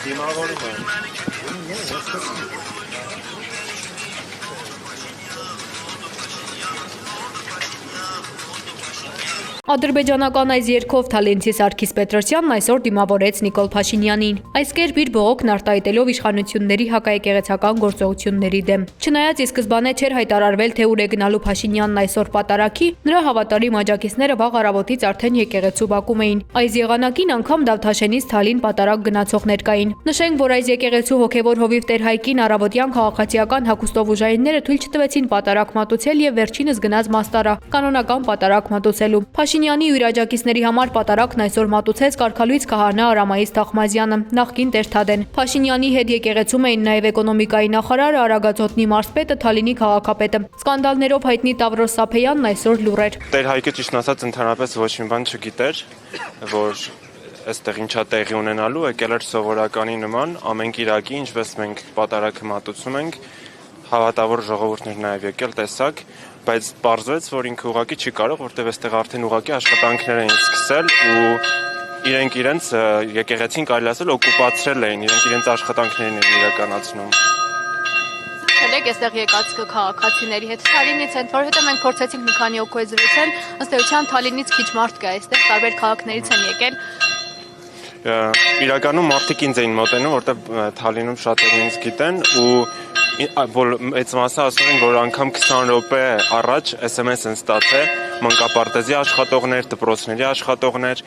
Դիմավորում եմ։ Ադրբեջանական այս երգով Թալենցի Սարգիս Պետրոսյանն այսօր դիմավորեց Նիկոլ Փաշինյանին։ Այս կերպ իր բողոքն արտահայտելով իշխանությունների հակաեկեղեցական գործողությունների դեմ։ Չնայած ի սկզբանե չէր հայտարարվել, թե ուր է գնալու Փաշինյանն այսօր պատարագի, նրա հավատարիմ աջակիցները վաղ առավոտից արդեն եկեղեցու բակում էին։ Այս եղանակին անգամ Դավթաշենից Թալին պատարագ գնացողներ կային։ Նշենք, որ այս եկեղեցու հոգևոր հովիվ Տեր Հայկին առավոտյան քաղաքացիական հագուստով ուժայինները թույլ չտվեցին պատարագ մատուցել եւ վերջինս գնաց Մաստարա կանոնական պատարագ մատուցելու։ Փաշինյանի ու իր աջակիցների համար պատարագն այսօր մատուցեց կարգալույց քահանա Արամայիս Թախմազյանը, նախկին Տեր-Թադեն։ Փաշինյանի հետ եկեղեցում էին նաև էկոնոմիկայի նախարարը, Արագածոտնի մարզպետը, Թալինի քաղաքապետը։ Սկանդալներով հայտնի Տավրոս Սափեյանն այսօր լուռ էր։ Տեր Հայկը ճիշտ ասած ընդհանրապես ոչ մի բան չգիտեր, որ այստեղ ինչա տեղի ունենալու, եկել էր սովորականի նման, ամեն կիրակի, ինչպես մենք պատարագը մատուցում ենք, հավատավոր ժողովուրդներ նաև եկել տեսակ, բայց պարզվեց, որ ինքը ուղղակի չի կարող, որտեղ այստեղ արդեն ուղղակի աշխատանքներ էին սկսել ու իրենք իրենց եկեղեցին կարելի ասել օկուպացրել էին, իրենք իրենց աշխատանքներն էին իրականացնում։ Եք այստեղ եկած քաղաքացիների հետ Թալինից են, որովհետև մենք փորձեցինք մի քանի օգուտ զրուցել, ըստ էության Թալինից քիչ մարդ կա այստեղ, տարբեր քաղաքներից են եկել։ Իրականում մարդիկ ինձ էին մոտենում, որտեղ Թալինում շատերը ինձ գիտեն ու մեծ մասը ասում են, որ անգամ 20 րոպե առաջ SMS են ստացել մանկապարտեզի աշխատողներ, դպրոցների աշխատողներ,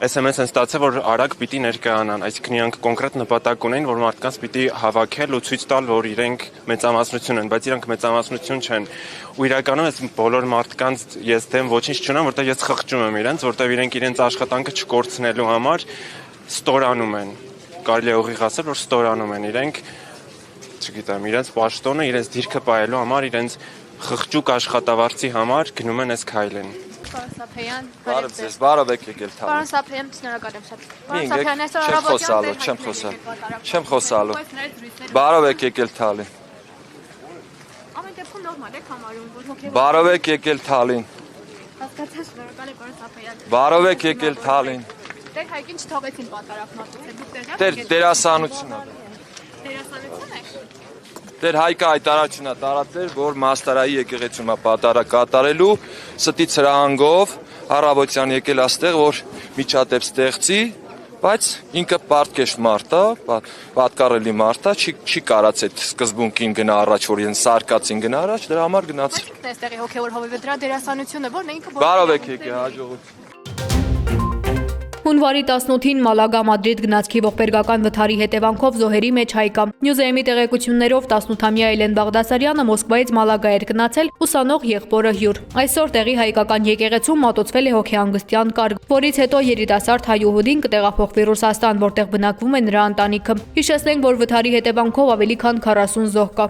SMS են ստացել, որ արագ պիտի ներկայանան, այսինքն իրանք կոնկրետ նպատակ ունեն, որ մարդկանց պիտի հավաքել ու ցույց տալ, որ իրենք մեծամասնություն են, բայց իրանք մեծամասնություն չեն։ Ու իրականում այս բոլոր մարդկանց ես դեմ ոչինչ չունեմ, որտեղ ես խղճում եմ իրենց, որտեղ իրենք իրենց աշխատանքը չկորցնելու համար ստորանում են։ Կարելի է ուղիղ ասել, որ ստորանում են իրենք, չգիտեմ, իրենց պաշտոնը, իրենց դիրքը պահելու համար, իրենց խղճուկ աշխատավարձի համար գնում են այս քայլին։ Պարոն Սափեյան, բարև ձեզ, բարև եք եկել Թալին։ Պարոն Սափեյան, շնորհակալ եմ շատ։ Պարոն Սափեյան, այսօր չեմ խոսալու։ Բարև եք եկել Թալին։ Ամեն դեպքում նորմալ եք համարում, որ հոգեվոր։ Բարև եք եկել Թալին։ Հասկացա, շնորհակալ եմ պարոն Սափեյան։ Բարև եք եկել Թալին։ Տեր Հայկին չթողեցին պատարագ մատուցել, դուք Դերասանություն է։ Դերասանություն է։ Տեր Հայկը հայտարարություն է տարածել, որ Մաստարայի եկեղեցում է պատարագ կատարելու, ստից հրահանգով առավոտյան եկել աստեղ, որ միջադեպ ստեղծի, բայց ինքը պարտքեշտ մարդ է, պատկառելի մարդ է, չի կարած այդ սկզբունքին գնա առաջ, որ իրեն սարկածին գնա առաջ, դրա համար գնաց։ Ինչն է այստեղի հոգևոր հովիվը դրա դերասանությունը, որն է ինքը Բարև եք եկել, հաջողություն։ Հունվարի 18-ին Մալագա-Մադրիդ գնացքի ողբերգական վթարի հետևանքով զոհերի մեջ հայ կա։ Նյուզեյմի տեղեկություններով 18-ամյա Էլեն Բաղդասարյանը Մոսկվայից Մալագա էր գնացել ուսանող եղբորը հյուր։ Այսօր տեղի հայկական եկեղեցում մատուցվել է հոգեհանգստյան կարգ, որից հետո երիտասարդ հայուհուդին կտեղափոխվի Ռուսաստան, որտեղ բնակվում է նրա ընտանիքը։ Հիշեցնենք, որ վթարի հետևանքով ավելի քան 40 զոհ կա։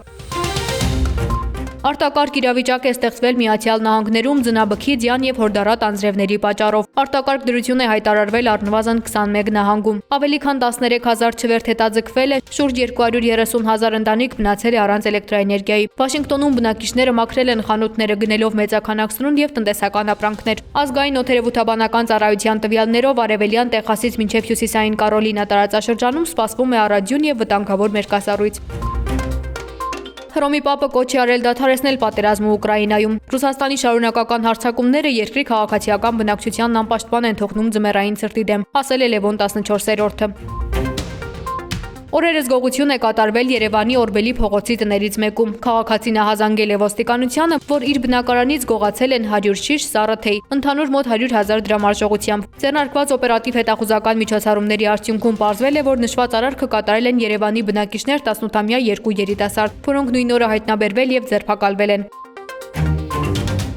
Արտակարգ իրավիճակ է ստեղծվել Միացյալ Նահանգներում ձնաբքի, ձյան եւ հորդառատ անձրևների պատճառով։ Արտակարգ դրություն է հայտարարվել առնվազն 21 նահանգում։ Ավելի քան 13,000 չվերթ հետաձգվել է, շուրջ 230,000 ընտանիք մնացել է առանց էլեկտրաէներգիայի։ Վաշինգտոնում բնակիչները մաքրել են խանութները գնելով մեծաքանակ սնունդ եւ տնտեսական ապրանքներ։ Ազգային օդերևութաբանական ծառայության տվյալներով արևելյան Տեխասից մինչև հյուսիսային Կարոլինա տարածաշրջանում սպասվում է առաձյուն եւ վտանգավոր մերկասառույց։ Հռոմի Պապը կոչ է արել դադարեցնել պատերազմը Ուկրաինայում։ Ռուսաստանի շարունակական հարձակումները երկրի քաղաքացիական բնակչությանն անպաշտպան են թողնում ձմեռային ցրտի դեմ, ասել է Լևոն 14-րդը։ Օրերս գողություն է կատարվել Երևանի Օրբելի փողոցի տներից մեկում։ Քաղաքացին ահազանգել է ոստիկանությանը, որ իր բնակարանից գողացել են 100 շիշ սառը թեյ, ընդհանուր մոտ 100,000 դրամ արժողությամբ։ Ձեռնարկված օպերատիվ հետախուզական միջոցառումների արդյունքում պարզվել է, որ նշված արարքը կատարել են Երևանի բնակիչներ 18-ամյա 2 երիտասարդ, որոնք նույն օրը հայտնաբերվել եւ ձերբակալվել են։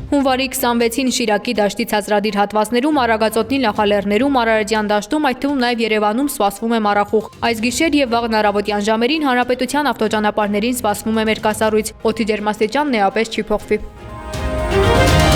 Հունվարի 26-ին Շիրակի դաշտի ցածրադիր հատվածներում, Արագածոտնի նախալեռներում, Արարատյան դաշտում, այդ թվում նաև Երևանում սպասվում է մառախուղ։ Այս գիշեր եւ վաղ առավոտյան ժամերին հանրապետության ավտոճանապարհներին սպասվում է մերկասառույց։ Օդի ջերմաստիճանն էապես չի փոխվի։